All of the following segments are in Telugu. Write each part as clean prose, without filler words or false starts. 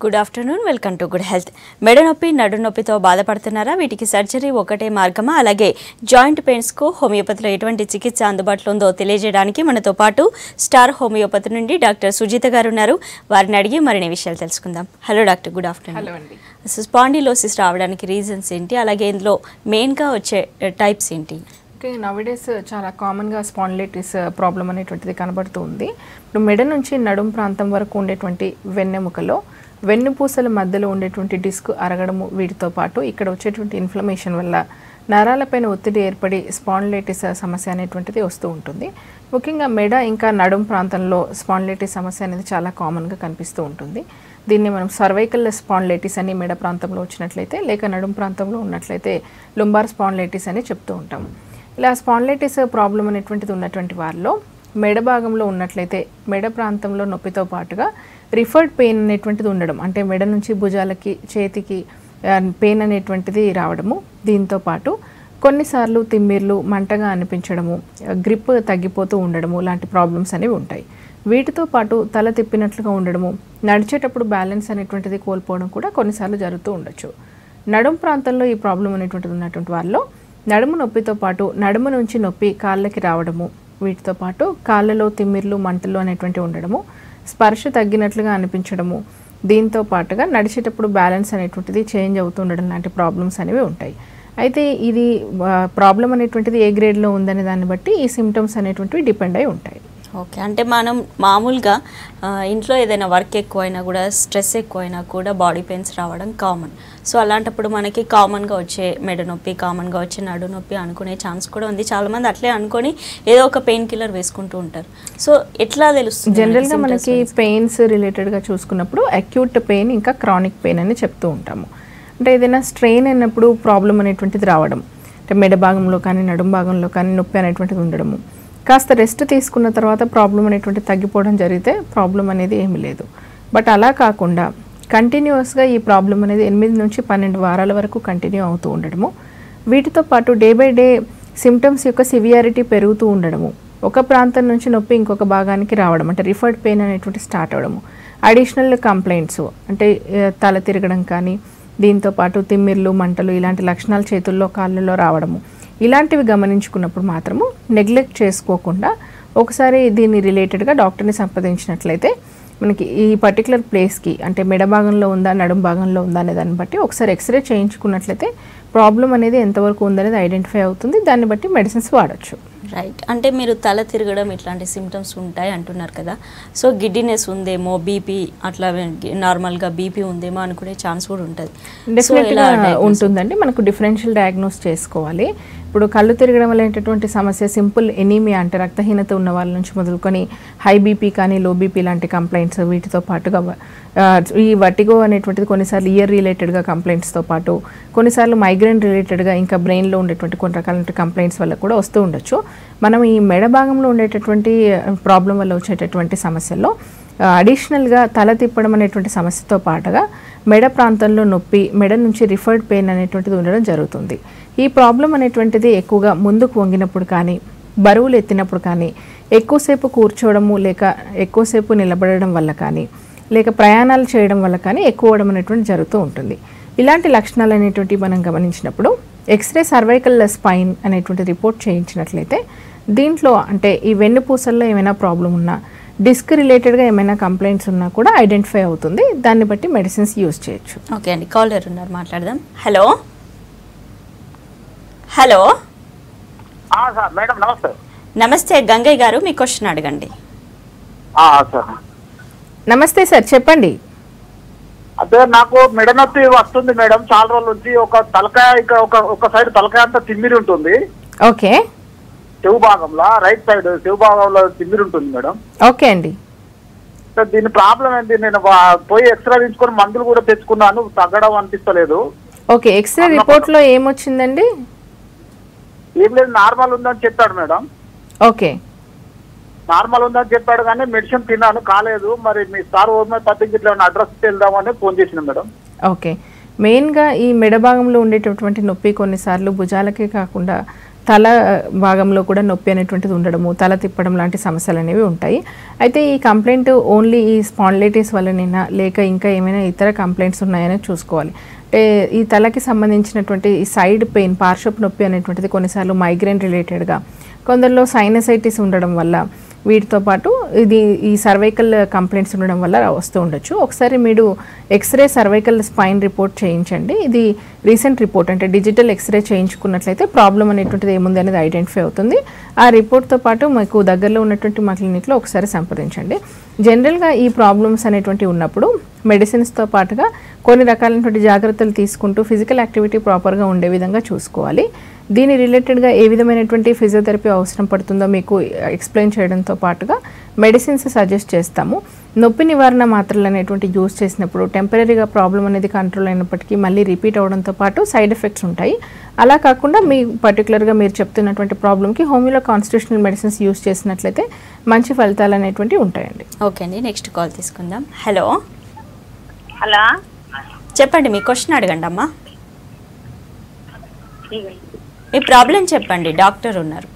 Good afternoon, welcome to good health. మెడ నొప్పి, నడు నొప్పితో బాధపడుతున్నారా? వీటికి సర్జరీ ఒకటే మార్గమా? అలాగే జాయింట్ పెయిన్స్కు హోమియోపతిలో ఎటువంటి చికిత్స అందుబాటులో ఉందో తెలియజేయడానికి మనతో పాటు స్టార్ హోమియోపతి నుండి డాక్టర్ సుజిత గారు ఉన్నారు. వారిని అడిగి మరిన్ని విషయాలు తెలుసుకుందాం. Hello doctor, good afternoon. Hello అండి. స్పాండిలోసిస్ రావడానికి రీజన్స్ ఏంటి? అలాగే ఇందులో మెయిన్గా వచ్చే టైప్స్ ఏంటి? ఓకే, నవడేస్ చాలా కామన్గా స్పాండిలైటిస్ ప్రాబ్లం అనేటువంటిది కనబడుతూ ఉంది. ఇప్పుడు మెడ నుంచి నడుం ప్రాంతం వరకు ఉండేటువంటి వెన్నెముకలో వెన్నుపూసల మధ్యలో ఉండేటువంటి డిస్క్ అరగడము, వీటితో పాటు ఇక్కడ వచ్చేటువంటి ఇన్ఫ్లమేషన్ వల్ల నరాలపైన ఒత్తిడి ఏర్పడి స్పాండిలైటిస్ సమస్య అనేటువంటిది వస్తూ ఉంటుంది. ముఖ్యంగా మెడ ఇంకా నడుం ప్రాంతంలో స్పాండిలైటిస్ సమస్య అనేది చాలా కామన్గా కనిపిస్తూ ఉంటుంది. దీన్ని మనం సర్వైకల్ స్పాండిలైటిస్ అని మెడ ప్రాంతంలో వచ్చినట్లయితే, లేక నడుం ప్రాంతంలో ఉన్నట్లయితే లుంబార్ స్పాండిలైటిస్ అని చెప్తూ ఉంటాం. ఇలా స్పాండిలైటిస్ ప్రాబ్లం అనేటువంటిది ఉన్నటువంటి వారిలో మెడ భాగంలో ఉన్నట్లయితే మెడ ప్రాంతంలో నొప్పితో పాటుగా రిఫర్డ్ పెయిన్ అనేటువంటిది ఉండడం, అంటే మెడ నుంచి భుజాలకి చేతికి పెయిన్ అనేటువంటిది రావడము, దీంతో పాటు కొన్నిసార్లు తిమ్మిర్లు, మంటగా అనిపించడము, గ్రిప్ తగ్గిపోతూ ఉండడము లాంటి ప్రాబ్లమ్స్ అనేవి ఉంటాయి. వీటితో పాటు తల తిప్పినట్లుగా ఉండడము, నడిచేటప్పుడు బ్యాలెన్స్ అనేటువంటిది కోల్పోవడం కూడా కొన్నిసార్లు జరుగుతూ ఉండొచ్చు. నడుం ప్రాంతంలో ఈ ప్రాబ్లం అనేటువంటిది ఉన్నటువంటి వాళ్ళలో నడుము నొప్పితో పాటు నడుము నుంచి నొప్పి కాళ్ళకి రావడము, వీటితో పాటు కాళ్ళలో తిమ్మిర్లు, మంటలు అనేటువంటి ఉండడము, స్పర్శ తగ్గినట్లుగా అనిపించడము, దీంతో పాటుగా నడిచేటప్పుడు బ్యాలెన్స్ అనేటువంటిది చేంజ్ అవుతూ ఉండడం లాంటి ప్రాబ్లమ్స్ అనేవి ఉంటాయి. అయితే ఇది ప్రాబ్లం అనేటువంటిది ఏ గ్రేడ్లో ఉందనే దాన్ని బట్టి ఈ సిమ్టమ్స్ అనేటువంటివి డిపెండ్ అయి ఉంటాయి. ఓకే, అంటే మనం మామూలుగా ఇంట్లో ఏదైనా వర్క్ ఎక్కువైనా కూడా, స్ట్రెస్ ఎక్కువైనా కూడా బాడీ పెయిన్స్ రావడం కామన్. సో అలాంటప్పుడు మనకి కామన్గా వచ్చే మెడ నొప్పి, కామన్గా వచ్చే నడు నొప్పి అనుకునే ఛాన్స్ కూడా ఉంది. చాలామంది అట్లే అనుకొని ఏదో ఒక పెయిన్ కిల్లర్ వేసుకుంటూ ఉంటారు. సో ఎట్లా తెలుస్తుంది? జనరల్గా మనకి పెయిన్స్ రిలేటెడ్గా చూసుకున్నప్పుడు అక్యూట్ పెయిన్ ఇంకా క్రానిక్ పెయిన్ అని చెప్తూ ఉంటాము. అంటే ఏదైనా స్ట్రెయిన్ అయినప్పుడు ప్రాబ్లం అనేటువంటిది రావడం, అంటే మెడ భాగంలో కానీ నడుం భాగంలో కానీ నొప్పి అనేటువంటిది ఉండడము, కాస్త రెస్ట్ తీసుకున్న తర్వాత ప్రాబ్లం అనేటువంటి తగ్గిపోవడం జరిగితే ప్రాబ్లం అనేది ఏమీ లేదు. బట్ అలా కాకుండా కంటిన్యూస్గా ఈ ప్రాబ్లం అనేది 8 నుంచి 12 వారాల వరకు కంటిన్యూ అవుతూ ఉండడము, వీటితో పాటు డే బై డే సిమ్టమ్స్ యొక్క సివియారిటీ పెరుగుతూ ఉండడము, ఒక ప్రాంతం నుంచి నొప్పి ఇంకొక భాగానికి రావడం, అంటే రిఫర్డ్ పెయిన్ అనేటువంటి స్టార్ట్ అవ్వడము, అడిషనల్ కంప్లైంట్స్ అంటే తల తిరగడం కానీ, దీంతో పాటు తిమ్మిర్లు, మంటలు ఇలాంటి లక్షణాలు చేతుల్లో కాళ్ళల్లో రావడము, ఇలాంటివి గమనించుకున్నప్పుడు మాత్రము నెగ్లెక్ట్ చేసుకోకుండా ఒకసారి దీన్ని రిలేటెడ్గా డాక్టర్ని సంప్రదించినట్లయితే మనకి ఈ పర్టికులర్ ప్లేస్కి, అంటే మెడ భాగంలో ఉందా నడుం భాగంలో ఉందా అనే దాన్ని బట్టి ఒకసారి ఎక్స్రే చేయించుకున్నట్లయితే ప్రాబ్లం అనేది ఎంతవరకు ఉందనేది ఐడెంటిఫై అవుతుంది. దాన్ని బట్టి మెడిసిన్స్ వాడచ్చు. రైట్, అంటే మీరు తల తిరగడం ఇట్లాంటి సిమ్టమ్స్ ఉంటాయి అంటున్నారు కదా. సో గిడ్డినెస్ ఉందేమో, బీపీ అట్లా నార్మల్గా బీపీ ఉందేమో అనుకునే ఛాన్స్ కూడా ఉంటుంది. డెఫినెట్గా ఉంటుందండి. మనకు డిఫరెన్షియల్ డయాగ్నోస్ చేసుకోవాలి. ఇప్పుడు కళ్ళు తిరగడం అనేటటువంటి సమస్య సింపుల్ ఎనీమియా, అంటే రక్తహీనత ఉన్న వాళ్ళ నుంచి మొదలుకొని హై బీపీ కానీ లో బీపీ లాంటి కంప్లైంట్స్, వీటితో పాటుగా ఈ వర్టిగో అనేటువంటిది కొన్నిసార్లు ఇయర్ రిలేటెడ్గా కంప్లైంట్స్తో పాటు కొన్నిసార్లు మైగ్రేన్ రిలేటెడ్గా ఇంకా బ్రెయిన్లో ఉండేటువంటి కొన్ని రకాల కంప్లైంట్స్ వల్ల కూడా వస్తూ ఉండొచ్చు. మనం ఈ మెడ భాగంలో ఉండేటటువంటి ప్రాబ్లం వల్ల వచ్చేటటువంటి సమస్యల్లో అడిషనల్గా తల తిప్పడం అనేటువంటి సమస్యతో పాటుగా మెడ ప్రాంతంలో నొప్పి, మెడ నుంచి రిఫర్డ్ పెయిన్ అనేటువంటిది ఉండడం జరుగుతుంది. ఈ ప్రాబ్లం అనేటువంటిది ఎక్కువగా ముందుకు వంగినప్పుడు కానీ, బరువులు ఎత్తినప్పుడు కానీ, ఎక్కువసేపు కూర్చోవడము లేక ఎక్కువసేపు నిలబడడం వల్ల కానీ, లేక ప్రయాణాలు చేయడం వల్ల కానీ ఎక్కువ అవడం అనేటువంటి జరుగుతూ ఉంటుంది. ఇలాంటి లక్షణాలు అనేటువంటివి మనం గమనించినప్పుడు ఎక్స్రే సర్వైకల్ స్పైన్ అనేటువంటి రిపోర్ట్ చేయించినట్లయితే దీంట్లో అంటే ఈ వెన్నుపూసల్లో ఏమైనా ప్రాబ్లం ఉన్నా, డిస్క్ రిలేటెడ్గా ఏమైనా కంప్లైంట్స్ ఉన్నా కూడా ఐడెంటిఫై అవుతుంది. దాన్ని బట్టి మెడిసిన్స్ యూజ్ చేయొచ్చు. ఓకే అండి, కాలర్ ఉన్నారు, మాట్లాడదాం. హలో హలో మేడం నమస్తే. నమస్తే గంగయ్య గారు, మీ క్వశ్చన్ అడగండి. నమస్తే సార్, చెప్పండి. అదే నాకు మెడ నొప్పి వస్తుంది మేడం చాలా రోజుల నుంచి. ఒక తలకాయ ఒక సైడ్ తలకాయ అంతా తిమ్మిరి ఉంటుంది. ఓకే, చెవు భాగంలో రైట్ సైడ్ చెవు భాగంలో తిమ్మిరి ఉంటుంది మేడం. ఓకే అండి. దీని ప్రాబ్లం ఏంటి? నేను పోయి ఎక్స్రే తీసుకొని మందులు కూడా తెచ్చుకున్నాను, తగ్గడం అనిపిస్తలేదు. ఓకే, ఎక్స్రే రిపోర్ట్లో ఏమొచ్చిందండి? ఏం లేదు, నార్మల్ ఉందని చెప్పాడు మేడం. ఓకే, నార్మల్ ఉందని చెప్పాడు కానీ మెడిసిన్ తిన్నాను, కాలేదు. మరి మీ స్టార్ హోమియోపతికి ఇట్లా అడ్రస్ వెళ్దామని ఫోన్ చేసిన మేడం. ఓకే, మెయిన్గా ఈ మెడ భాగంలో ఉండేటటువంటి నొప్పి కొన్నిసార్లు భుజాలకే కాకుండా తల భాగంలో కూడా నొప్పి అనేటువంటిది ఉండడము, తల తిప్పడం లాంటి సమస్యలు అనేవి ఉంటాయి. అయితే ఈ కంప్లైంట్ ఓన్లీ ఈ స్పాండిలైటిస్ వల్లనేనా లేక ఇంకా ఏమైనా ఇతర కంప్లైంట్స్ ఉన్నాయని చూసుకోవాలి. అంటే ఈ తలకి సంబంధించినటువంటి ఈ సైడ్ పెయిన్, పార్శ్వపు నొప్పి అనేటువంటిది కొన్నిసార్లు మైగ్రేన్ రిలేటెడ్గా, కొందరిలో సైనసైటిస్ ఉండడం వల్ల, వీటితో పాటు ఇది ఈ సర్వైకల్ కంప్లైంట్స్ ఉండడం వల్ల వస్తూ ఉండొచ్చు. ఒకసారి మీరు ఎక్స్రే సర్వైకల్ స్పైన్ రిపోర్ట్ చేయించండి. ఇది రీసెంట్ రిపోర్ట్, అంటే డిజిటల్ ఎక్స్రే చేయించుకున్నట్లయితే ప్రాబ్లం అనేటువంటిది ఏముంది అనేది ఐడెంటిఫై అవుతుంది. ఆ రిపోర్ట్తో పాటు మీకు దగ్గరలో ఉన్నటువంటి మా క్లినిక్లో ఒకసారి సంప్రదించండి. జనరల్గా ఈ ప్రాబ్లమ్స్ అనేటువంటివి ఉన్నప్పుడు మెడిసిన్స్తో పాటుగా కొన్ని రకాలైనటువంటి జాగ్రత్తలు తీసుకుంటూ ఫిజికల్ యాక్టివిటీ ప్రాపర్గా ఉండే విధంగా చూసుకోవాలి. దీని రిలేటెడ్గా ఏ విధమైనటువంటి ఫిజియోథెరపీ అవసరం పడుతుందో మీకు ఎక్స్ప్లెయిన్ చేయడంతో పాటుగా మెడిసిన్స్ సజెస్ట్ చేస్తాము. నొప్పి నివారణ మాత్రలు అనేటువంటి యూజ్ చేసినప్పుడు టెంపరీగా ప్రాబ్లం అనేది కంట్రోల్ అయినప్పటికీ మళ్ళీ రిపీట్ అవడంతో పాటు సైడ్ ఎఫెక్ట్స్ ఉంటాయి. అలా కాకుండా మీ పర్టికులర్గా మీరు చెప్తున్నటువంటి ప్రాబ్లంకి హోమియోలో కాన్స్టిట్యూషనల్ మెడిసిన్స్ యూజ్ చేసినట్లయితే మంచి ఫలితాలు అనేటువంటివి ఉంటాయండి. ఓకే అండి, నెక్స్ట్ కాల్ తీసుకుందాం. హలో హలో, చెప్పండి, మీ క్వశ్చన్ అడగండి అమ్మా. మీ ప్రాబ్లం చెప్పండి, డాక్టర్ ఉన్నారు.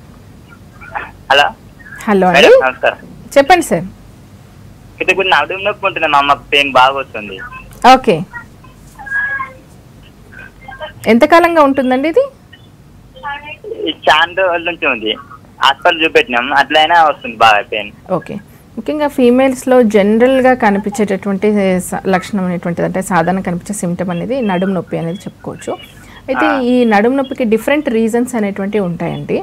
హలో హలో అండి, మేడం నమస్కారం. చెప్పండి సార్. ఇది కొంచెం నడుము నొప్పి ఉంటుంది, మా అమ్మకి పెయిన్ బాగా వస్తుంది. ఓకే, ఎంతకాలంగా ఉంటుందండి ఇది? ఈ చాలా రోజుల నుంచి ఉంది, హాస్పిటల్ చూపెట్టినాం, అట్లయినా వస్తుంది బాగా పెయిన్. ఓకే, ముఖ్యంగా ఫీమేల్స్లో జనరల్గా కనిపించేటటువంటి లక్షణం అనేటువంటిది, అంటే సాధారణ కనిపించే సిమ్టమ్ అనేది నడుము నొప్పి అనేది చెప్పుకోవచ్చు. అయితే ఈ నడుము నొప్పికి డిఫరెంట్ రీజన్స్ అనేటువంటివి ఉంటాయండి.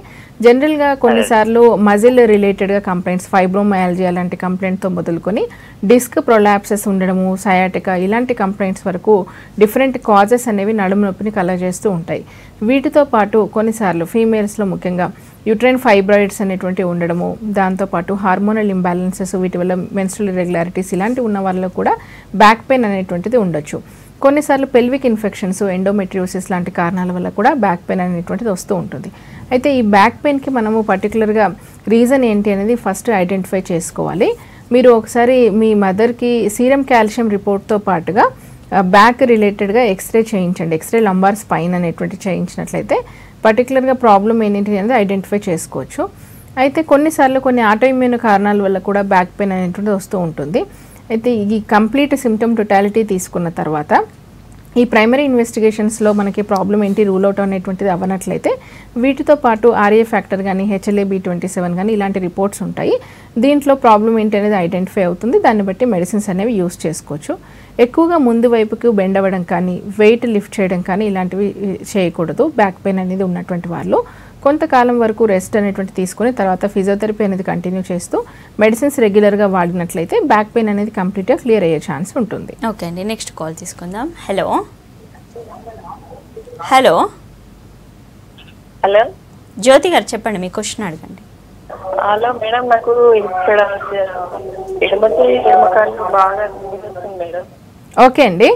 జనరల్గా కొన్నిసార్లు మజిల్ రిలేటెడ్గా కంప్లైంట్స్, ఫైబ్రోమయాలజియా లాంటి కంప్లైంట్తో మొదలుకొని డిస్క్ ప్రొలాప్సెస్ ఉండడము, సయాటికా ఇలాంటి కంప్లైంట్స్ వరకు డిఫరెంట్ కాజెస్ అనేవి నడుము నొప్పిని కలగజేస్తూ ఉంటాయి. వీటితో పాటు కొన్నిసార్లు ఫీమేల్స్లో ముఖ్యంగా యూట్రైన్ ఫైబ్రాయిడ్స్ అనేటువంటి ఉండడము, దాంతోపాటు హార్మోనల్ ఇంబ్యాలెన్సెస్, వీటి వల్ల మెన్స్ట్రువల్ ఇర్రెగ్యులారిటీస్ ఇలాంటి ఉన్న వాళ్ళలో కూడా బ్యాక్ పెయిన్ అనేటువంటిది ఉండొచ్చు. కొన్నిసార్లు పెల్విక్ ఇన్ఫెక్షన్స్, ఎండోమెట్రియోసిస్ లాంటి కారణాల వల్ల కూడా బ్యాక్ పెయిన్ అనేటువంటిది వస్తూ ఉంటుంది. అయితే ఈ బ్యాక్ పెయిన్కి మనము పర్టికులర్గా రీజన్ ఏంటి అనేది ఫస్ట్ ఐడెంటిఫై చేసుకోవాలి. మీరు ఒకసారి మీ మదర్కి సీరం కాల్షియం రిపోర్ట్తో పాటుగా బ్యాక్ రిలేటెడ్గా ఎక్స్రే చేయించండి. ఎక్స్రే లంబార్ స్పైన్ అనేటువంటి చేయించినట్లయితే పర్టికులర్గా ప్రాబ్లం ఏంటి అనేది ఐడెంటిఫై చేసుకోవచ్చు. అయితే కొన్నిసార్లు కొన్ని ఆటోఇమ్యూన్ కారణాల వల్ల కూడా బ్యాక్ పెయిన్ అనేటువంటిది వస్తూ ఉంటుంది. అయితే ఈ కంప్లీట్ సిమ్టమ్ టోటాలిటీ తీసుకున్న తర్వాత ఈ ప్రైమరీ ఇన్వెస్టిగేషన్స్లో మనకి ప్రాబ్లం ఏంటి రూల్ అవుట్ అనేటువంటిది అవ్వనట్లయితే వీటితో పాటు ఆర్ఏ ఫ్యాక్టర్ కానీ, HLA-B27 కానీ ఇలాంటి రిపోర్ట్స్ ఉంటాయి. దీంట్లో ప్రాబ్లం ఏంటి అనేది ఐడెంటిఫై అవుతుంది. దాన్ని బట్టి మెడిసిన్స్ అనేవి యూస్ చేసుకోవచ్చు. ఎక్కువగా ముందు వైపుకు బెండ్ అవ్వడం కానీ, వెయిట్ లిఫ్ట్ చేయడం కానీ ఇలాంటివి చేయకూడదు. బ్యాక్ పెయిన్ అనేది ఉన్నటువంటి వాళ్ళు కొంతకాలం వరకు రెస్ట్ అనేటువంటి తీసుకుని తర్వాత ఫిజియోథెరపీ అనేది కంటిన్యూ చేస్తూ మెడిసిన్స్ రెగ్యులర్గా వాడినట్లయితే బ్యాక్ పెయిన్ అనేది కంప్లీట్గా క్లియర్ అయ్యే ఛాన్స్ ఉంటుంది. ఓకే అండి, నెక్స్ట్ కాల్ తీసుకుందాం. హలో హలో హలో, జ్యోతి గారు చెప్పండి, మీ క్వశ్చన్ అడగండి. హలో మేడం, నాకు ఇక్కడ ఎడమకాలు బాగా నొస్తుంది మేడం. ఓకే అండి,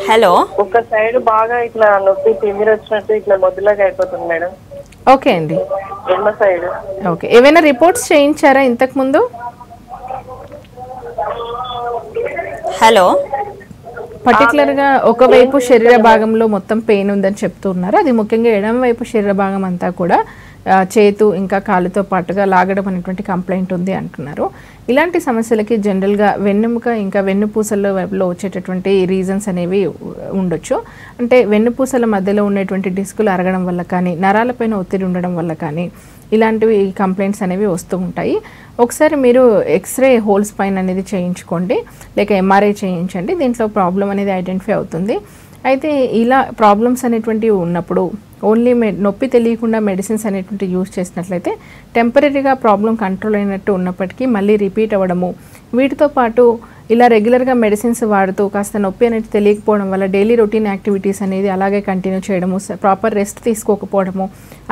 హలో. ఒక సైడ్ బాగా ఇట్లా నొప్పి తిమ్మిరి వచ్చినట్టు ఇట్లా మొదలుగా అయిపోతుంది మేడం. ఓకే అండి, ఎడమ సైడ్. ఓకే, ఏమైనా రిపోర్ట్స్ చేయించారా ఇంతకుముందు? హలో. పర్టికులర్గా ఒకవైపు శరీర భాగంలో మొత్తం పెయిన్ ఉందని చెప్తున్నారు. అది ముఖ్యంగా ఎడమ వైపు శరీర భాగం అంతా కూడా చేతు ఇంకా కాలుతో పాటుగా లాగడం అనేటువంటి కంప్లైంట్ ఉంది అంటున్నారు. ఇలాంటి సమస్యలకి జనరల్గా వెన్నెముక ఇంకా వెన్నుపూసల వైపులో వచ్చేటటువంటి రీజన్స్ అనేవి ఉండొచ్చు. అంటే వెన్నుపూసల మధ్యలో ఉండేటువంటి డిస్కులు అరగడం వల్ల కానీ, నరాలపైన ఒత్తిడి ఉండడం వల్ల కానీ ఇలాంటివి కంప్లైంట్స్ అనేవి వస్తూ ఉంటాయి. ఒకసారి మీరు ఎక్స్రే హోల్ స్పైన్ అనేది చేయించుకోండి, లేక MRI చేయించండి. దీంట్లో ప్రాబ్లం అనేది ఐడెంటిఫై అవుతుంది. అయితే ఇలా ప్రాబ్లమ్స్ అనేటువంటివి ఉన్నప్పుడు ఓన్లీ నొప్పి తెలియకుండా మెడిసిన్స్ అనేటువంటి యూజ్ చేసినట్లయితే టెంపరీగా ప్రాబ్లం కంట్రోల్ అయినట్టు ఉన్నప్పటికీ మళ్ళీ రిపీట్ అవ్వడము, వీటితో పాటు ఇలా రెగ్యులర్గా మెడిసిన్స్ వాడుతూ కాస్త నొప్పి అనేది తెలియకపోవడం వల్ల డైలీ రొటీన్ యాక్టివిటీస్ అనేది అలాగే కంటిన్యూ చేయడము, ప్రాపర్ రెస్ట్ తీసుకోకపోవడము,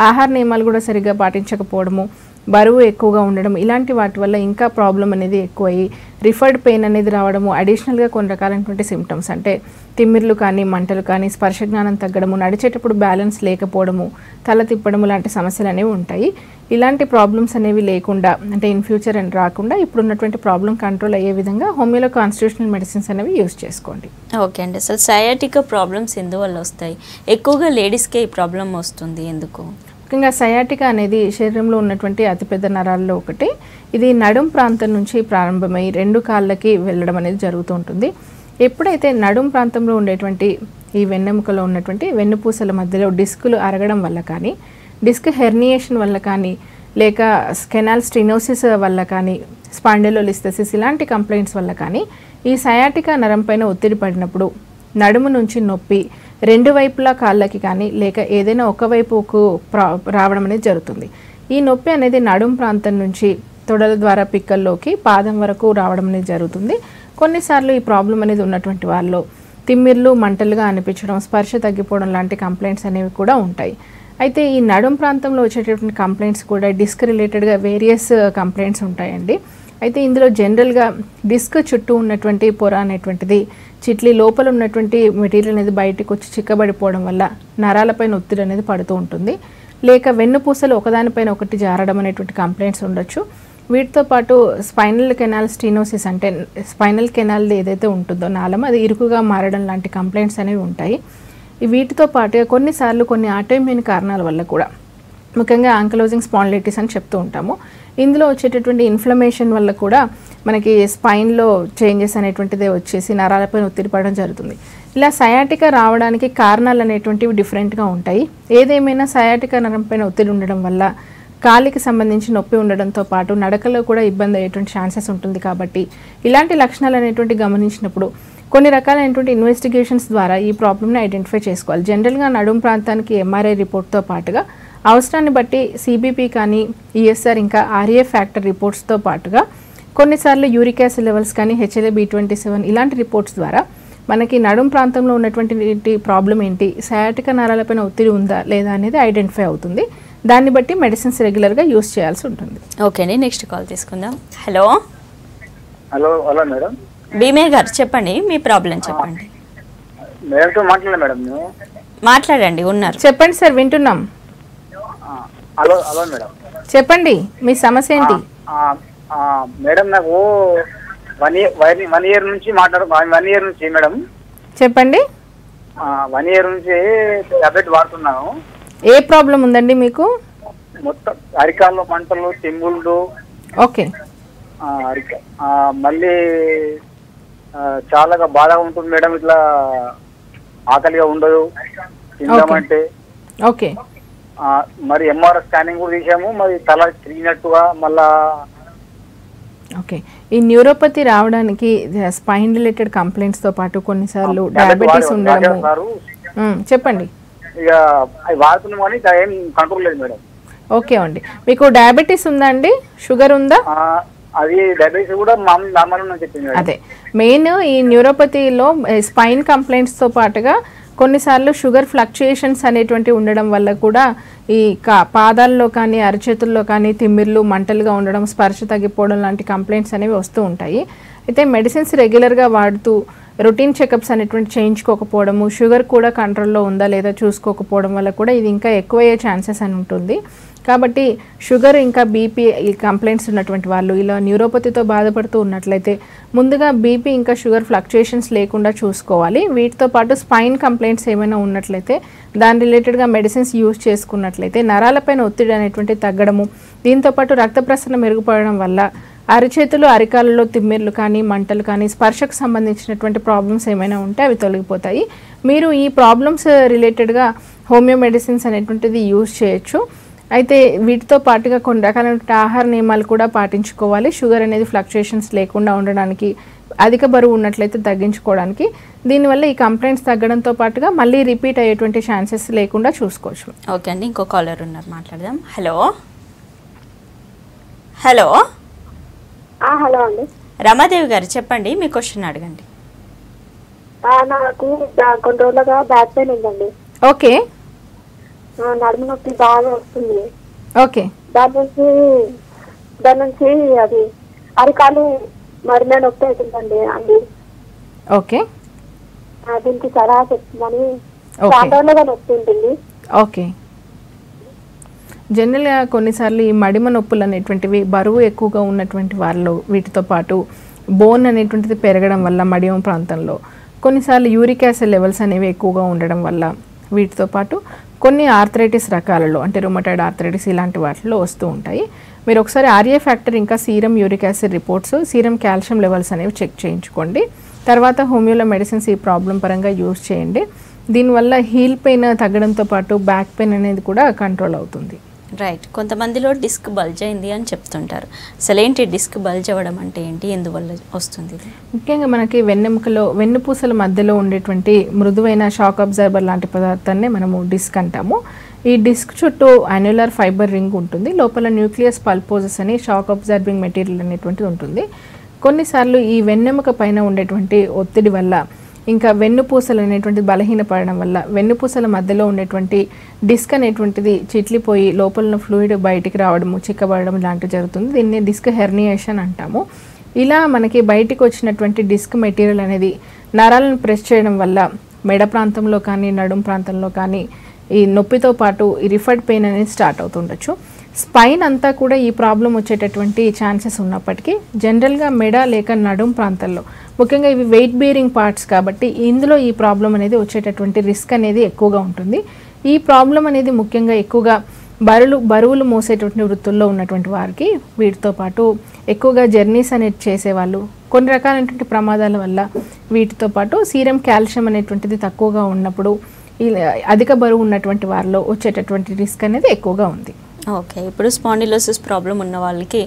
ఆహార నియమాలు కూడా సరిగ్గా పాటించకపోవడము, బరువు ఎక్కువగా ఉండడం, ఇలాంటి వాటి వల్ల ఇంకా ప్రాబ్లం అనేది ఎక్కువయ్యి రిఫర్డ్ పెయిన్ అనేది రావడము, అడిషనల్గా కొన్ని రకాలైనటువంటి సిమ్టమ్స్ అంటే తిమ్మిర్లు కానీ, మంటలు కానీ, స్పర్శ జ్ఞానం తగ్గడము, నడిచేటప్పుడు బ్యాలెన్స్ లేకపోవడము, తల తిప్పడము లాంటి సమస్యలు అనేవి ఉంటాయి. ఇలాంటి ప్రాబ్లమ్స్ అనేవి లేకుండా అంటే ఇన్ ఫ్యూచర్ అని రాకుండా ఇప్పుడున్నటువంటి ప్రాబ్లం కంట్రోల్ అయ్యే విధంగా హోమియోలో కాన్స్టిట్యూషనల్ మెడిసిన్స్ అనేవి యూజ్ చేసుకోండి. ఓకే అండి. అసలు సయాటికా ప్రాబ్లమ్స్ ఎందువల్ల వస్తాయి? ఎక్కువగా లేడీస్కే ఈ ప్రాబ్లం వస్తుంది, ఎందుకు? ముఖ్యంగా సయాటికా అనేది శరీరంలో ఉన్నటువంటి అతిపెద్ద నరాల్లో ఒకటి. ఇది నడుం ప్రాంతం నుంచి ప్రారంభమై 2 కాళ్ళకి వెళ్ళడం అనేది జరుగుతూ ఉంటుంది. ఎప్పుడైతే నడుం ప్రాంతంలో ఉండేటువంటి ఈ వెన్నెముకలో ఉన్నటువంటి వెన్నుపూసల మధ్యలో డిస్కులు అరగడం వల్ల కానీ, డిస్క్ హెర్నియేషన్ వల్ల కానీ, లేక కెనాల్ స్టెనోసిస్ వల్ల కానీ, స్పాండిలోలిస్థెసిస్ ఇలాంటి కంప్లైంట్స్ వల్ల కానీ ఈ సయాటికా నరం పైన ఒత్తిడి పడినప్పుడు నడుము నుంచి నొప్పి 2 వైపులా కాళ్ళకి కానీ లేక ఏదైనా ఒకవైపుకు రావడం అనేది జరుగుతుంది. ఈ నొప్పి అనేది నడుం ప్రాంతం నుంచి తొడల ద్వారా పిక్కల్లోకి పాదం వరకు రావడం అనేది జరుగుతుంది. కొన్నిసార్లు ఈ ప్రాబ్లం అనేది ఉన్నటువంటి వాళ్ళు తిమ్మిర్లు మంటలుగా అనిపించడం, స్పర్శ తగ్గిపోవడం లాంటి కంప్లైంట్స్ అనేవి కూడా ఉంటాయి. అయితే ఈ నడుం ప్రాంతంలో వచ్చేటటువంటి కంప్లైంట్స్ కూడా డిస్క్ రిలేటెడ్గా వేరియస్ కంప్లైంట్స్ ఉంటాయండి. అయితే ఇందులో జనరల్గా డిస్క్ చుట్టూ ఉన్నటువంటి పొర అనేటువంటిది చిట్లి లోపల ఉన్నటువంటి మెటీరియల్ అనేది బయటకు వచ్చి చిక్కబడిపోవడం వల్ల నరాలపైన ఒత్తిడి అనేది పడుతూ ఉంటుంది. లేక వెన్నుపూసలు ఒకదానిపైన ఒకటి జారడం అనేటువంటి కంప్లైంట్స్ ఉండొచ్చు. వీటితో పాటు స్పైనల్ కెనాల్ స్టెనోసిస్ అంటే స్పైనల్ కెనాల్ ఏదైతే ఉంటుందో నాళం అది ఇరుకుగా మారడం లాంటి కంప్లైంట్స్ అనేవి ఉంటాయి. వీటితో పాటుగా కొన్నిసార్లు కొన్ని ఆటోఇమ్యూన్ కారణాల వల్ల కూడా, ముఖ్యంగా ఆంకలోజింగ్ స్పాండిలైటిస్ అని చెప్తూ ఉంటాము, ఇందులో వచ్చేటటువంటి ఇన్ఫ్లమేషన్ వల్ల కూడా మనకి స్పైన్లో చేంజెస్ అనేటువంటిదే వచ్చేసి నరాలపైన ఒత్తిడి పడడం జరుగుతుంది. ఇలా సయాటికా రావడానికి కారణాలు అనేటువంటివి డిఫరెంట్గా ఉంటాయి. ఏదేమైనా సయాటికా నరం పైన ఒత్తిడి ఉండడం వల్ల కాలికి సంబంధించి నొప్పి ఉండడంతో పాటు నడకలో కూడా ఇబ్బంది అయ్యేటువంటి ఛాన్సెస్ ఉంటుంది. కాబట్టి ఇలాంటి లక్షణాలు అనేటువంటి గమనించినప్పుడు కొన్ని రకాలైనటువంటి ఇన్వెస్టిగేషన్స్ ద్వారా ఈ ప్రాబ్లమ్ని ఐడెంటిఫై చేసుకోవాలి. జనరల్గా నడుం ప్రాంతానికి ఎంఆర్ఐ రిపోర్ట్తో పాటుగా అవసరాన్ని బట్టి సిబిపి కానీ, ఈఎస్ఆర్ ఇంకా ఆర్ఏ ఫ్యాక్టర్ రిపోర్ట్స్తో పాటుగా కొన్నిసార్లు యూరిక్ యాసిడ్ లెవెల్స్ కానీ, HLA-B27 ఇలాంటి రిపోర్ట్స్ ద్వారా మనకి నడుం ప్రాంతంలో ఉన్నటువంటి ప్రాబ్లం ఏంటి, సయాటికా నరాలపైన ఒత్తిడి ఉందా లేదా అనేది ఐడెంటిఫై అవుతుంది. దాన్ని బట్టి మెడిసిన్స్ రెగ్యులర్గా యూస్ చేయాల్సి ఉంటుంది. ఓకే అండి, నెక్స్ట్ కాల్ తీసుకుందాం. Hello hello hello madam. Bheeme గారు చెప్పండి, మీ ప్రాబ్లం చెప్పండి. మేడంతో మాట్లాడలే మేడం. మాట్లాడండి, ఉన్నారు. చెప్పండి సార్, వింటున్నాం. హలో హలో మేడం, చెప్పండి మీ సమస్య ఏంటి? మేడం నాకు 1 year నుంచి 1 year నుంచి మేడం. చెప్పండి. 1 year నుంచి టాబ్లెట్ వాడుతున్నాను. ఏ ప్రాబ్లం ఉందండి మీకు? మొత్తం అరికాల్లో మంటలు, తిమ్ముళ్ళు. ఓకే. మళ్ళీ చాలా బాధగా ఉంటుంది మేడం. ఇట్లా ఆకలిగా ఉండదు తిందామంటే. ఓకే. మరి ఎంఆర్ఐ స్కానింగ్ కూడా తీసాము, మరి తల తిరిగినట్టుగా మళ్ళా. ఓకే. ఈ న్యూరోపతి రావడానికి స్పైన్ రిలేటెడ్ కంప్లైంట్స్ తో పాటు కొన్నిసార్లు డయాబెటీస్ ఉండడము. చెప్పండి. ఇక అవి వాడుతున్నాం కానీ ఏం కంట్రోల్ లేదు మేడం. ఓకే అండి, మీకు డయాబెటీస్ ఉందా అండి? షుగర్ ఉందా? అది డయాబెటీస్ కూడా నార్మల్ ఉందని చెప్పింది. అదే మెయిన్ ఈ న్యూరోపతిలో స్పైన్ కంప్లైంట్స్ తో పాటుగా కొన్నిసార్లు షుగర్ ఫ్లక్చుయేషన్స్ అనేటువంటి ఉండడం వల్ల కూడా ఈ పాదాల్లో కానీ అరచేతుల్లో కానీ తిమ్మిర్లు మంటలుగా ఉండడం, స్పర్శ తగ్గిపోవడం లాంటి కంప్లైంట్స్ అనేవి వస్తూ ఉంటాయి. అయితే మెడిసిన్స్ రెగ్యులర్గా వాడుతూ రొటీన్ చెకప్స్ అనేటువంటి చేయించుకోకపోవడము, షుగర్ కూడా కంట్రోల్లో ఉందా లేదా చూసుకోకపోవడం వల్ల కూడా ఇది ఇంకా ఎక్కువయ్యే ఛాన్సెస్ అని ఉంటుంది. కాబట్టి షుగర్ ఇంకా బీపీ ఈ కంప్లైంట్స్ ఉన్నటువంటి వాళ్ళు ఇలా న్యూరోపతితో బాధపడుతూ ఉన్నట్లయితే ముందుగా బీపీ ఇంకా షుగర్ ఫ్లక్చుయేషన్స్ లేకుండా చూసుకోవాలి. వీటితో పాటు స్పైన్ కంప్లైంట్స్ ఏమైనా ఉన్నట్లయితే దాని రిలేటెడ్గా మెడిసిన్స్ యూజ్ చేసుకున్నట్లయితే నరాలపైన ఒత్తిడి అనేటువంటి తగ్గడము, దీంతోపాటు రక్త ప్రసరణ మెరుగుపడడం వల్ల అరిచేతులు అరికాలలో తిమ్మిర్లు కానీ మంటలు కానీ స్పర్శకు సంబంధించినటువంటి ప్రాబ్లమ్స్ ఏమైనా ఉంటే అవి తొలగిపోతాయి. మీరు ఈ ప్రాబ్లమ్స్ రిలేటెడ్గా హోమియో మెడిసిన్స్ అనేటువంటిది యూజ్ చేయొచ్చు. అయితే వీటితో పాటుగా కొన్ని రకాలైన ఆహార నియమాలు కూడా పాటించుకోవాలి. షుగర్ అనేది ఫ్లక్చుయేషన్స్ లేకుండా ఉండడానికి, అధిక బరువు ఉన్నట్లయితే తగ్గించుకోవడానికి. దీనివల్ల ఈ కంప్లైంట్స్ తగ్గడంతో పాటుగా మళ్ళీ రిపీట్ అయ్యేటువంటి ఛాన్సెస్ లేకుండా చూసుకోవచ్చు. ఓకే అండి, ఇంకో కాలర్ ఉన్నారు, మాట్లాడదాం. హలో హలో హలో అండి, రమాదేవి గారు చెప్పండి, మీ క్వశ్చన్ అడగండి. నాకు కొన్ని రోజులుగా బ్యాక్ పెయిన్ ఉందండి. ఓకే. నడుము నొప్పి బాగా వస్తుంది. ఓకే. దాని నుంచి అది అరికాలు మరిన నొప్పి అవుతుందండి అండి. ఓకే దీనికి సలహా చెప్తుందని ఓకే. చాలా రోజులుగా నొప్పి ఉంటుంది. ఓకే. జనరల్గా కొన్నిసార్లు ఈ మడిమ నొప్పులు అనేటువంటివి బరువు ఎక్కువగా ఉన్నటువంటి వాళ్ళు, వీటితో పాటు బోన్ అనేటువంటిది పెరగడం వల్ల మడిమ ప్రాంతంలో, కొన్నిసార్లు యూరిక్ యాసిడ్ లెవెల్స్ అనేవి ఎక్కువగా ఉండడం వల్ల, వీటితో పాటు కొన్ని ఆర్థరైటిస్ రకాలలో అంటే రుమటాయిడ్ ఆర్థరైటిస్ ఇలాంటి వాటిలో వస్తూ ఉంటాయి. మీరు ఒకసారి ఆర్ఏ ఫ్యాక్టర్ ఇంకా serum uric acid reports, serum calcium levels అనేవి చెక్ చేయించుకోండి. తర్వాత హోమియోలో మెడిసిన్స్ ఈ ప్రాబ్లం పరంగా యూజ్ చేయండి. దీనివల్ల హీల్ పెయిన్ తగ్గడంతో పాటు బ్యాక్ పెయిన్ అనేది కూడా కంట్రోల్ అవుతుంది. రైట్. కొంతమందిలో డిస్క్ బల్జ్ అయింది అని చెప్తుంటారు. అసలు ఏంటి డిస్క్ బల్జ్ అవ్వడం అంటే ఏంటి, ఎందువల్ల వస్తుంది ఇది? ముఖ్యంగా మనకి వెన్నెముకలో వెన్నుపూసల మధ్యలో ఉండేటువంటి మృదువైన షాక్ అబ్జర్బర్ లాంటి పదార్థాన్ని మనము డిస్క్ అంటాము. ఈ డిస్క్ చుట్టూ యాన్యులర్ ఫైబర్ రింగ్ ఉంటుంది. లోపల న్యూక్లియస్ పల్పోజస్ అని షాక్ అబ్జర్బింగ్ మెటీరియల్ అనేటువంటిది ఉంటుంది. కొన్నిసార్లు ఈ వెన్నెముక పైన ఉండేటువంటి ఒత్తిడి వల్ల, ఇంకా వెన్నుపూసలు అనేటువంటి బలహీనపడడం వల్ల వెన్నుపూసల మధ్యలో ఉండేటువంటి డిస్క్ అనేటువంటిది చిట్లిపోయి లోపల ఫ్లూయిడ్ బయటికి రావడము, చిక్కబడడం లాంటివి జరుగుతుంది. దీన్ని డిస్క్ హెర్నియేషన్ అంటాము. ఇలా మనకి బయటికి వచ్చినటువంటి డిస్క్ మెటీరియల్ అనేది నరాలను ప్రెస్ చేయడం వల్ల మెడ ప్రాంతంలో కానీ నడుం ప్రాంతంలో కానీ ఈ నొప్పితో పాటు ఈ రిఫర్డ్ పెయిన్ అనేది స్టార్ట్ అవుతుండొచ్చు. స్పైన్ అంతా కూడా ఈ ప్రాబ్లం వచ్చేటటువంటి ఛాన్సెస్ ఉన్నప్పటికీ జనరల్గా మెడ లేక నడుం ప్రాంతాల్లో, ముఖ్యంగా ఇవి వెయిట్ బేరింగ్ పార్ట్స్ కాబట్టి ఇందులో ఈ ప్రాబ్లం అనేది వచ్చేటటువంటి రిస్క్ అనేది ఎక్కువగా ఉంటుంది. ఈ ప్రాబ్లం అనేది ముఖ్యంగా ఎక్కువగా బరువులు మోసేటటువంటి వృత్తుల్లో ఉన్నటువంటి వారికి, వీటితో పాటు ఎక్కువగా జర్నీస్ అనేది చేసేవాళ్ళు, కొన్ని రకాలైనటువంటి ప్రమాదాల వల్ల, వీటితో పాటు సీరం కాల్షియం అనేటువంటిది తక్కువగా ఉన్నప్పుడు అధిక బరువు ఉన్నటువంటి వారిలో వచ్చేటటువంటి రిస్క్ అనేది ఎక్కువగా ఉంది. ఓకే. ఇప్పుడు స్పాండిలోసిస్ ప్రాబ్లం ఉన్న వాళ్ళకి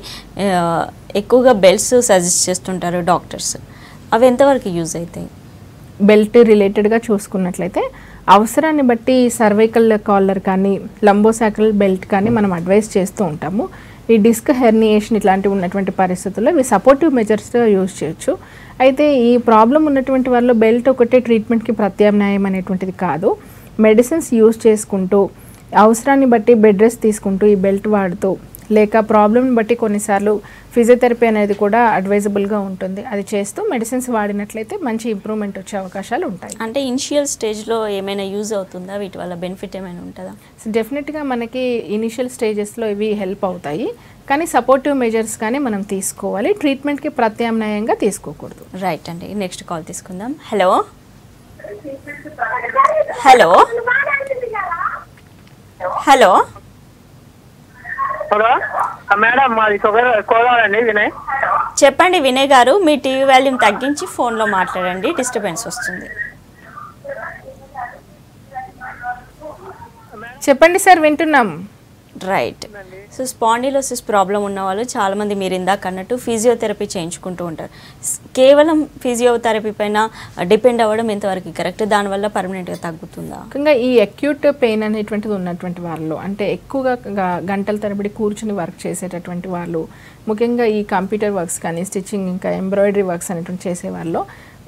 ఎక్కువగా బెల్ట్స్ సజెస్ట్ చేస్తుంటారు డాక్టర్స్. అవి ఎంతవరకు యూజ్ అవుతాయి? బెల్ట్ రిలేటెడ్గా చూసుకున్నట్లయితే అవసరాన్ని బట్టి సర్వైకల్ కాలర్ కానీ లంబోసాక్రల్ బెల్ట్ కానీ మనం అడ్వైస్ చేస్తూ ఉంటాము. ఈ డిస్క్ హెర్నియేషన్ ఇట్లాంటివి ఉన్నటువంటి పరిస్థితుల్లో ఇవి సపోర్టివ్ మెజర్స్గా యూజ్ చేయొచ్చు. అయితే ఈ ప్రాబ్లం ఉన్నటువంటి వాళ్ళు బెల్ట్ ఒకటే ట్రీట్మెంట్కి ప్రత్యామ్నాయం అనేటువంటిది కాదు. మెడిసిన్స్ యూజ్ చేసుకుంటూ, అవసరాన్ని బట్టి బెడ్ రెస్ట్ తీసుకుంటూ, ఈ బెల్ట్ వాడుతూ, లేక ప్రాబ్లమ్ని బట్టి కొన్నిసార్లు ఫిజియోథెరపీ అనేది కూడా అడ్వైజబుల్గా ఉంటుంది. అది చేస్తూ మెడిసిన్స్ వాడినట్లయితే మంచి ఇంప్రూవ్మెంట్ వచ్చే అవకాశాలు ఉంటాయి. అంటే ఇనిషియల్ స్టేజ్లో ఏమైనా యూజ్ అవుతుందా? వీటి వల్ల బెనిఫిట్ ఏమైనా ఉంటుందా? డెఫినెట్గా మనకి ఇనిషియల్ స్టేజెస్లో ఇవి హెల్ప్ అవుతాయి, కానీ సపోర్టివ్ మెజర్స్ కానీ మనం తీసుకోవాలి, ట్రీట్మెంట్కి ప్రత్యామ్నాయంగా తీసుకోకూడదు. రైట్ అండి. నెక్స్ట్ కాల్ తీసుకుందాం. Hello hello hello hello madam, మాది కోదాలండి వినయ్. చెప్పండి వినయ్ గారు, మీ టీవీ వాల్యూమ్ తగ్గించి ఫోన్లో మాట్లాడండి, డిస్టర్బెన్స్ వస్తుంది. చెప్పండి సార్, వింటున్నాం. రైట్. సో స్పాండిలోసిస్ ప్రాబ్లం ఉన్న వాళ్ళు చాలామంది మీరు ఇందాక అన్నట్టు ఫిజియోథెరపీ చేయించుకుంటూ ఉంటారు. కేవలం ఫిజియోథెరపీ పైన డిపెండ్ అవ్వడం ఎంతవరకు కరెక్ట్? దానివల్ల పర్మనెంట్గా తగ్గుతుందా? ముఖ్యంగా ఈ అక్యూట్ పెయిన్ అనేటువంటిది ఉన్నటువంటి వాళ్ళు, అంటే ఎక్కువగా గంటల తరబడి కూర్చుని వర్క్ చేసేటటువంటి వాళ్ళు, ముఖ్యంగా ఈ కంప్యూటర్ వర్క్స్ కానీ స్టిచ్చింగ్ ఇంకా ఎంబ్రాయిడరీ వర్క్స్ అనేటువంటి చేసేవాళ్ళు,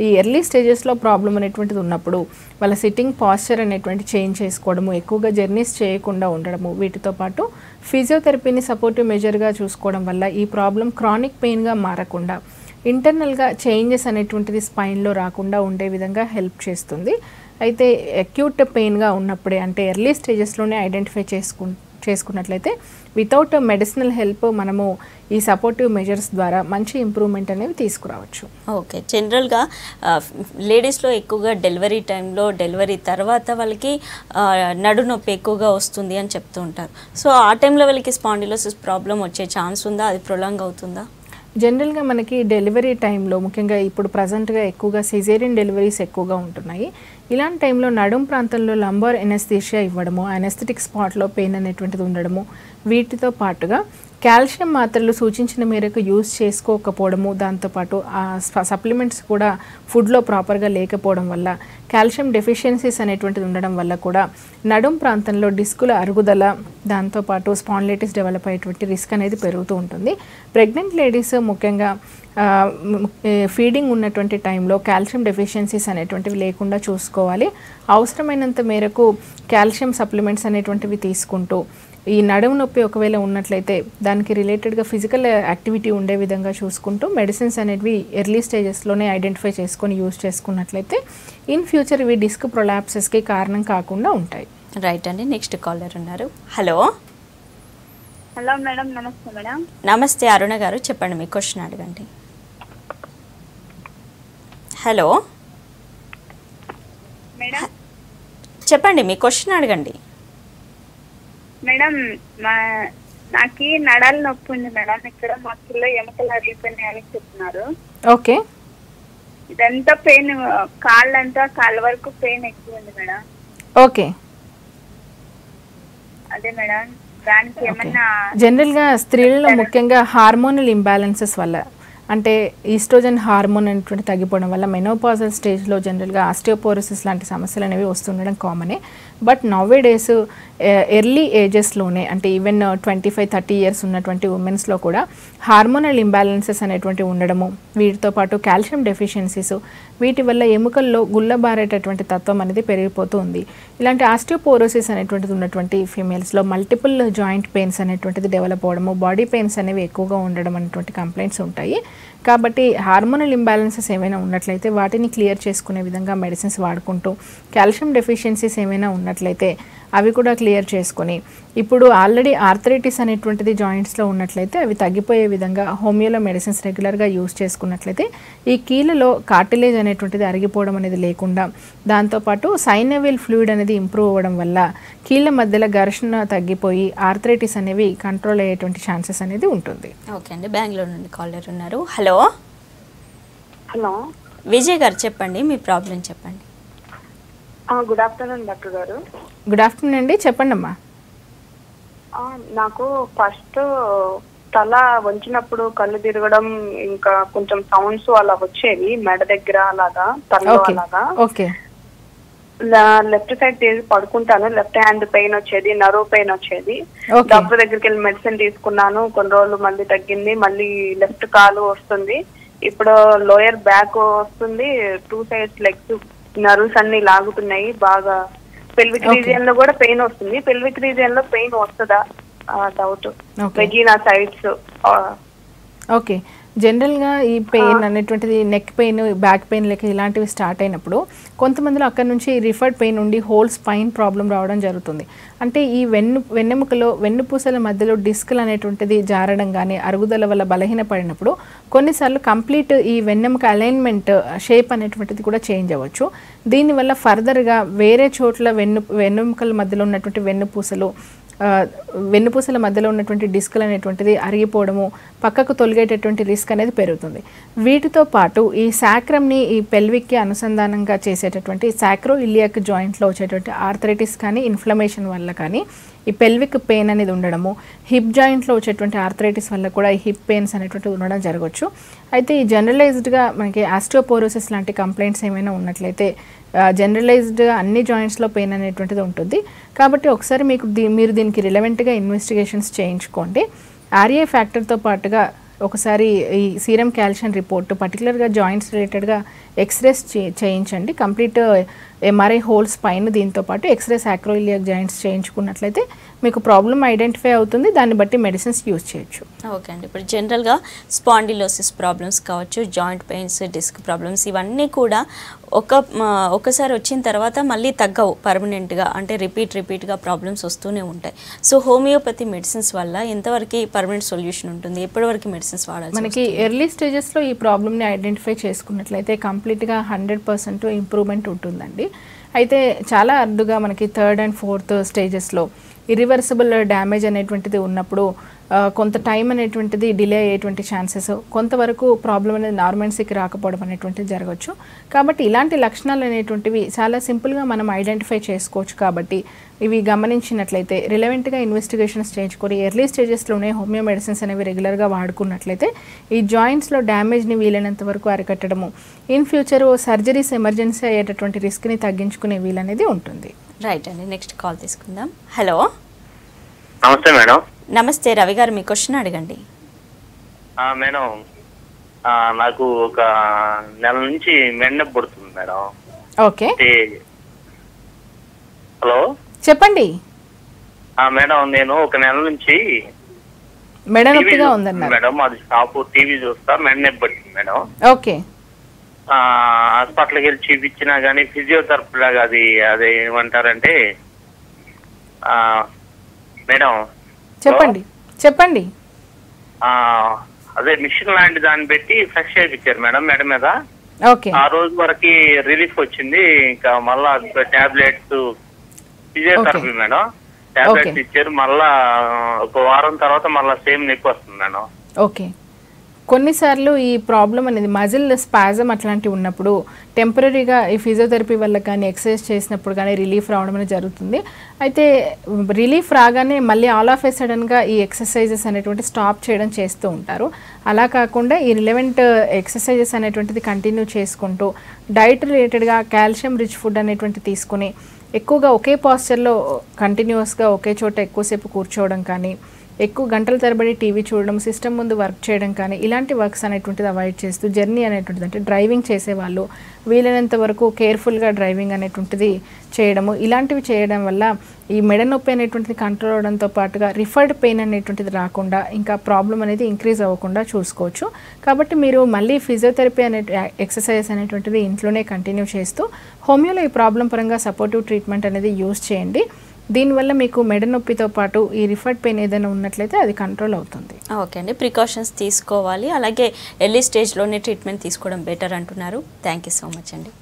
ఈ ఎర్లీ స్టేజెస్లో ప్రాబ్లం అనేటువంటిది ఉన్నప్పుడు వాళ్ళ సిట్టింగ్ పాస్చర్ అనేటువంటి చేంజ్ చేసుకోవడము, ఎక్కువగా జర్నీస్ చేయకుండా ఉండడము, వీటితో పాటు ఫిజియోథెరపీని సపోర్టివ్ మెజర్గా చూసుకోవడం వల్ల ఈ ప్రాబ్లం క్రానిక్ పెయిన్గా మారకుండా ఇంటర్నల్గా చేంజెస్ అనేటువంటిది స్పైన్లో రాకుండా ఉండే విధంగా హెల్ప్ చేస్తుంది. అయితే అక్యూట్ పెయిన్గా ఉన్నప్పుడే, అంటే ఎర్లీ స్టేజెస్లోనే ఐడెంటిఫై చేసుకున్నట్లయితే వితౌట్ మెడిసినల్ హెల్ప్ మనము ఈ సపోర్టివ్ మెజర్స్ ద్వారా మంచి ఇంప్రూవ్మెంట్ అనేవి తీసుకురావచ్చు. ఓకే. జనరల్గా లేడీస్లో ఎక్కువగా డెలివరీ టైంలో, డెలివరీ తర్వాత వాళ్ళకి నడు నొప్పి ఎక్కువగా వస్తుంది అని చెప్తూ ఉంటారు. సో ఆ టైంలో వాళ్ళకి స్పాండిలోసిస్ ప్రాబ్లం వచ్చే ఛాన్స్ ఉందా? అది ప్రొలాంగ్ అవుతుందా? జనరల్గా మనకి డెలివరీ టైంలో, ముఖ్యంగా ఇప్పుడు ప్రజెంట్గా ఎక్కువగా సిజేరియన్ డెలివరీస్ ఎక్కువగా ఉంటున్నాయి. ఇలాంటి టైంలో నడుం ప్రాంతంలో లంబార్ ఎనస్థీషియా ఇవ్వడము, అనెస్థెటిక్ స్పాట్లో పెయిన్ అనేటువంటిది ఉండడము, వీటితో పాటుగా కాల్షియం మాత్రలు సూచించిన మేరకు యూజ్ చేసుకోకపోవడము, దాంతోపాటు ఆ సప్లిమెంట్స్ కూడా ఫుడ్లో ప్రాపర్గా లేకపోవడం వల్ల, కాల్షియం డెఫిషియన్సీస్ అనేటువంటిది ఉండడం వల్ల కూడా నడుం ప్రాంతంలో డిస్కుల అరుగుదల, దాంతోపాటు స్పాండిలైటిస్ డెవలప్ అయ్యేటువంటి రిస్క్ అనేది పెరుగుతూ ఉంటుంది. ప్రెగ్నెంట్ లేడీస్ ముఖ్యంగా ఫీడింగ్ ఉన్నటువంటి టైంలో కాల్షియం డెఫిషియన్సీస్ అనేటువంటివి లేకుండా చూసుకోవాలి. అవసరమైనంత మేరకు కాల్షియం సప్లిమెంట్స్ అనేటువంటివి తీసుకుంటూ ఈ నడుము నొప్పి ఒకవేళ ఉన్నట్లయితే దానికి రిలేటెడ్గా ఫిజికల్ యాక్టివిటీ ఉండే విధంగా చూసుకుంటూ మెడిసిన్స్ అనేవి ఎర్లీ స్టేజెస్లోనే ఐడెంటిఫై చేసుకొని యూజ్ చేసుకున్నట్లయితే ఇన్ ఫ్యూచర్ ఇవి డిస్క్ ప్రొలాప్సెస్కి కారణం కాకుండా ఉంటాయి. రైట్ అండి. నెక్స్ట్ కాలర్ ఉన్నారు. హలో హలో మేడం, నమస్తే మేడం. నమస్తే అరుణ గారు, చెప్పండి మీ క్వశ్చన్ అడగండి. హలో మేడం చెప్పండి మీ క్వశ్చన్ అడగండి. మేడం నాకు నడాలు నొప్పి ఉంది మేడం. ఇక్కడ మక్కుల్లో ఎముకలు అరిగిపోయినాయని చెప్తున్నారు. ఓకే. ఇదంతా పెయిన్, కాళ్ళ వరకు పెయిన్ ఎక్కువ ఉంది మేడం. ఓకే. అదే మేడం, దానికి ఏమన్నా జనరల్గా స్త్రీలలో ముఖ్యంగా హార్మోనల్ ఇంబ్యాలెన్సెస్ వల్ల, అంటే ఈస్ట్రోజన్ హార్మోన్ అనేటువంటి తగ్గిపోవడం వల్ల మెనోపాజల్ స్టేజ్లో జనరల్గా ఆస్టియోపోరోసిస్ లాంటి సమస్యలు అనేవి వస్తుండడం కామనే. బట్ నవ్వే డేస్ ఎర్లీ ఏజెస్లోనే, అంటే ఈవెన్ 25-30 ఇయర్స్ ఉన్నటువంటి ఉమెన్స్లో కూడా హార్మోనల్ ఇంబ్యాలెన్సెస్ అనేటువంటివి ఉండడము, వీటితో పాటు కాల్షియం డెఫిషియన్సీస్, వీటి వల్ల ఎముకల్లో గుల్లబారేటటువంటి తత్వం అనేది పెరిగిపోతూ ఉంది. ఇలాంటి ఆస్టియోపోరోసిస్ అనేటువంటిది ఉన్నటువంటి ఫీమేల్స్లో మల్టిపుల్ జాయింట్ పెయిన్స్ అనేటువంటిది డెవలప్ అవ్వడము, బాడీ పెయిన్స్ అనేవి ఎక్కువగా ఉండడం అనేటువంటి కంప్లైంట్స్ ఉంటాయి. కాబట్టి హార్మోనల్ ఇంబ్యాలెన్సెస్ ఏమైనా ఉన్నట్లయితే వాటిని క్లియర్ చేసుకునే విధంగా మెడిసిన్స్ వాడుకుంటూ, కాల్షియం డెఫిషియన్సీస్ ఏమైనా ఉన్నట్లయితే అవి కూడా క్లియర్ చేసుకొని, ఇప్పుడు ఆల్రెడీ ఆర్థరైటిస్ అనేటువంటిది జాయింట్స్లో ఉన్నట్లయితే అవి తగ్గిపోయే విధంగా హోమియోలో మెడిసిన్స్ రెగ్యులర్గా యూజ్ చేసుకున్నట్లయితే ఈ కీళ్ళలో కార్టిలేజ్ అనేటువంటిది అరిగిపోవడం అనేది లేకుండా, దాంతోపాటు సైనోవియల్ ఫ్లూయిడ్ అనేది ఇంప్రూవ్ అవ్వడం వల్ల కీళ్ళ మధ్యలో ఘర్షణ తగ్గిపోయి ఆర్థరైటిస్ అనేవి కంట్రోల్ అయ్యేటువంటి ఛాన్సెస్ అనేది ఉంటుంది. ఓకే అండి. బెంగళూరు నుండి కాలర్ ఉన్నారు. హలో హలో విజయ్ గారు, చెప్పండి మీ ప్రాబ్లం చెప్పండి. గుడ్ ఆఫ్టర్నూన్ డాక్టర్ గారు. గుడ్ ఆఫ్టర్నూన్ అండి, చెప్పండి అమ్మా. నాకు ఫస్ట్ తల వంచినప్పుడు కళ్ళు తిరగడం, ఇంకా కొంచెం సౌండ్స్ అలా వచ్చేవి మెడ దగ్గర, అలాగా తలలో అలాగా. ఓకే. లెఫ్ట్ సైడ్ తీసి పడుకుంటాను, లెఫ్ట్ హ్యాండ్ పెయిన్ వచ్చేది, నర్వ్ పెయిన్ వచ్చేది. డాక్టర్ దగ్గరికి వెళ్ళి మెడిసిన్ తీసుకున్నాను, కొన్ని రోజులు మళ్ళీ తగ్గింది. మళ్ళీ లెఫ్ట్ కాలు వస్తుంది, ఇప్పుడు లోయర్ బ్యాక్ వస్తుంది, 2 సైడ్స్ లెగ్స్ నర్వ్స్ అన్ని లాగుతున్నాయి బాగా. పెల్విక్ రీజియన్ లో కూడా పెయిన్ వస్తుంది. పెల్విక్ రీజియన్ లో పెయిన్ వస్తుందా డౌట్. Vagina sides. ఓకే. జనరల్గా ఈ పెయిన్ అనేటువంటిది నెక్ పెయిన్, బ్యాక్ పెయిన్ లెక్క ఇలాంటివి స్టార్ట్ అయినప్పుడు కొంతమందిలో అక్కడ నుంచి రిఫర్డ్ పెయిన్ ఉండి హోల్ స్పైన్ ప్రాబ్లం రావడం జరుగుతుంది. అంటే ఈ వెన్నెముకలో వెన్నుపూసల మధ్యలో డిస్క్లు అనేటువంటిది జారడం కానీ, అరుగుదల వల్ల బలహీనపడినప్పుడు కొన్నిసార్లు కంప్లీట్ ఈ వెన్నెముక అలైన్మెంట్ షేప్ అనేటువంటిది కూడా చేంజ్ అవ్వచ్చు. దీనివల్ల ఫర్దర్గా వేరే చోట్ల వెన్నెముకల మధ్యలో ఉన్నటువంటి వెన్నుపూసల మధ్యలో ఉన్నటువంటి డిస్కులు అనేటువంటిది అరిగిపోవడము, పక్కకు తొలగేటటువంటి రిస్క్ అనేది పెరుగుతుంది. వీటితో పాటు ఈ సాక్రమ్ని ఈ పెల్విక్కి అనుసంధానంగా చేసేటటువంటి సాక్రో ఇలియాక్ జాయింట్లో వచ్చేటువంటి ఆర్థరైటిస్ కానీ, ఇన్ఫ్లమేషన్ వల్ల కానీ ఈ పెల్విక్ పెయిన్ అనేది ఉండడము, హిప్ జాయింట్లో వచ్చేటువంటి ఆర్థరైటిస్ వల్ల కూడా ఈ హిప్ పెయిన్స్ అనేటువంటిది ఉండడం జరగవచ్చు. అయితే ఈ జనరలైజ్డ్గా మనకి ఆస్టియోపోరోసిస్ లాంటి కంప్లైంట్స్ ఏమైనా ఉన్నట్లయితే జనరలైజ్డ్గా అన్ని జాయింట్స్లో పెయిన్ అనేటువంటిది ఉంటుంది. కాబట్టి ఒకసారి మీరు దీనికి రిలవెంట్గా ఇన్వెస్టిగేషన్స్ చేయించుకోండి. ఆర్ఏ ఫ్యాక్టర్తో పాటుగా ఒకసారి ఈ సీరం కాల్షియం రిపోర్ట్, పర్టికులర్గా జాయింట్స్ రిలేటెడ్గా ఎక్స్రేస్ చేయించండి. కంప్లీట్ ఎంఆర్ఐ హోల్ స్పైన్, దీంతో పాటు ఎక్స్రే సాక్రోఇలియాక్ జాయింట్స్ చేయించుకున్నట్లయితే మీకు ప్రాబ్లం ఐడెంటిఫై అవుతుంది. దాన్ని బట్టి మెడిసిన్స్ యూజ్ చేయొచ్చు. ఓకే అండి. ఇప్పుడు జనరల్గా స్పాండిలోసిస్ ప్రాబ్లమ్స్ కావచ్చు, జాయింట్ పెయిన్స్, డిస్క్ ప్రాబ్లమ్స్, ఇవన్నీ కూడా ఒకసారి వచ్చిన తర్వాత మళ్ళీ తగ్గవు పర్మనెంట్గా, అంటే రిపీట్గా ప్రాబ్లమ్స్ వస్తూనే ఉంటాయి. సో హోమియోపతి మెడిసిన్స్ వల్ల ఎంతవరకు పర్మనెంట్ సొల్యూషన్ ఉంటుంది, ఎప్పటివరకు మెడిసిన్స్ వాడాలి? మనకి ఎర్లీ స్టేజెస్లో ఈ ప్రాబ్లమ్ని ఐడెంటిఫై చేసుకున్నట్లయితే కంప్లీట్గా 100% ఇంప్రూవ్మెంట్ ఉంటుందండి. అయితే చాలా అరుదుగా మనకి 3rd and 4th స్టేజెస్లో ఇరివర్సిబుల్ డ్యామేజ్ అనేటువంటిది ఉన్నప్పుడు కొంత టైం అనేటువంటిది డిలే అయ్యేటువంటి ఛాన్సెస్, కొంతవరకు ప్రాబ్లం అనేది నార్మల్సీకి రాకపోవడం అనేటువంటిది జరగవచ్చు. కాబట్టి ఇలాంటి లక్షణాలు అనేటువంటివి చాలా సింపుల్గా మనం ఐడెంటిఫై చేసుకోవచ్చు. కాబట్టి ఇవి గమనించినట్లయితే రిలవెంట్గా ఇన్వెస్టిగేషన్స్ చేయించుకొని ఎర్లీ స్టేజెస్లోనే హోమియో మెడిసిన్స్ అనేవి రెగ్యులర్గా వాడుకున్నట్లయితే ఈ జాయింట్స్లో డ్యామేజ్ని వీలైనంత వరకు అరికట్టడము, ఇన్ ఫ్యూచర్ సర్జరీస్ ఎమర్జెన్సీ అయ్యేటటువంటి రిస్క్ని తగ్గించుకునే వీలనేది ఉంటుంది. రైట్ అండి. నెక్స్ట్ కాల్ తీసుకుందాం. హలో నమస్తే మేడం. నమస్తే రవి గారు, మీ క్వశ్చన్ అడగండి. మేడం, నాకు ఒక నెల నుంచి మెండ పుడుతుంది మేడం. ఓకే, హలో చెప్పండి. మేడం నేను ఒక నెల నుంచి మెడ టీవీ నొప్పిగా చూస్తాను ఉందన్నారు. మేడం. అది షాపు టీవీ చూస్తా మెడ నొప్పి పట్టింది మేడం. ఓకే. హాస్పిటల్కి వెళ్ళి చూపించినా కానీ ఫిజియోథెరపీ లాగా అదే ఏమంటారంటే మేడం చెప్పండి. అదే మిషన్ లాంటి దాన్ని పెట్టి ఫ్రెష్ చేయించారు మేడం మెడ మీద. ఓకే. ఆ రోజు వరకు రిలీఫ్ వచ్చింది. ఇంకా మళ్ళా టాబ్లెట్స్ ఫిజియోథెరపీ మేడం టాబ్లెట్స్ ఇచ్చారు. మళ్ళా ఒక వారం తర్వాత మళ్ళా సేమ్ నొప్పి వస్తుంది మేడం. ఓకే. కొన్నిసార్లు ఈ ప్రాబ్లం అనేది మజిల్ స్పాజమ్ అట్లాంటివి ఉన్నప్పుడు టెంపరీగా ఈ ఫిజియోథెరపీ వల్ల కానీ ఎక్సర్సైజ్ చేసినప్పుడు కానీ రిలీఫ్ రావడం అనేది జరుగుతుంది. అయితే రిలీఫ్ రాగానే మళ్ళీ ఆల్ ఆఫ్ ఏ సడన్గా ఈ ఎక్సర్సైజెస్ అనేటువంటి స్టాప్ చేయడం చేస్తూ ఉంటారు. అలా కాకుండా ఈ రిలవెంట్ ఎక్సర్సైజెస్ అనేటువంటిది కంటిన్యూ చేసుకుంటూ డైట్ రిలేటెడ్గా కాల్షియం రిచ్ ఫుడ్ అనేటువంటి తీసుకుని ఎక్కువగా ఒకే పాస్చర్లో కంటిన్యూస్గా ఒకే చోట ఎక్కువసేపు కూర్చోవడం కానీ, ఎక్కువ గంటల తరబడి టీవీ చూడడం, సిస్టమ్ ముందు వర్క్ చేయడం కానీ ఇలాంటి వర్క్స్ అనేటువంటిది అవాయిడ్ చేస్తూ జర్నీ అనేటువంటిది అంటే డ్రైవింగ్ చేసేవాళ్ళు వీలైనంత వరకు కేర్ఫుల్గా డ్రైవింగ్ అనేటువంటిది చేయడము, ఇలాంటివి చేయడం వల్ల ఈ మెడ నొప్పి అనేటువంటిది కంట్రోల్ అవడంతో పాటుగా రిఫర్డ్ పెయిన్ అనేటువంటిది రాకుండా ఇంకా ప్రాబ్లం అనేది ఇంక్రీజ్ అవ్వకుండా చూసుకోవచ్చు. కాబట్టి మీరు మళ్ళీ ఫిజియోథెరపీ అనే ఎక్సర్సైజ్ అనేటువంటిది ఇంట్లోనే కంటిన్యూ చేస్తూ హోమియోలో ఈ ప్రాబ్లం పరంగా సపోర్టివ్ ట్రీట్మెంట్ అనేది యూజ్ చేయండి. దీనివల్ల మీకు మెడ నొప్పితో పాటు ఈ రిఫర్డ్ పెయిన్ ఏదైనా ఉన్నట్లయితే అది కంట్రోల్ అవుతుంది. ఓకే అండి, ప్రికాషన్స్ తీసుకోవాలి, అలాగే ఎర్లీ స్టేజ్లోనే ట్రీట్మెంట్ తీసుకోవడం బెటర్ అంటున్నారు. థ్యాంక్ యూ సో మచ్ అండి.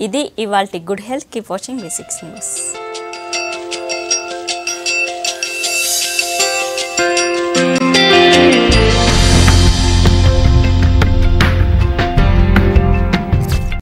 ఇది ఇవాల్టి good health. Keep watching V6 news.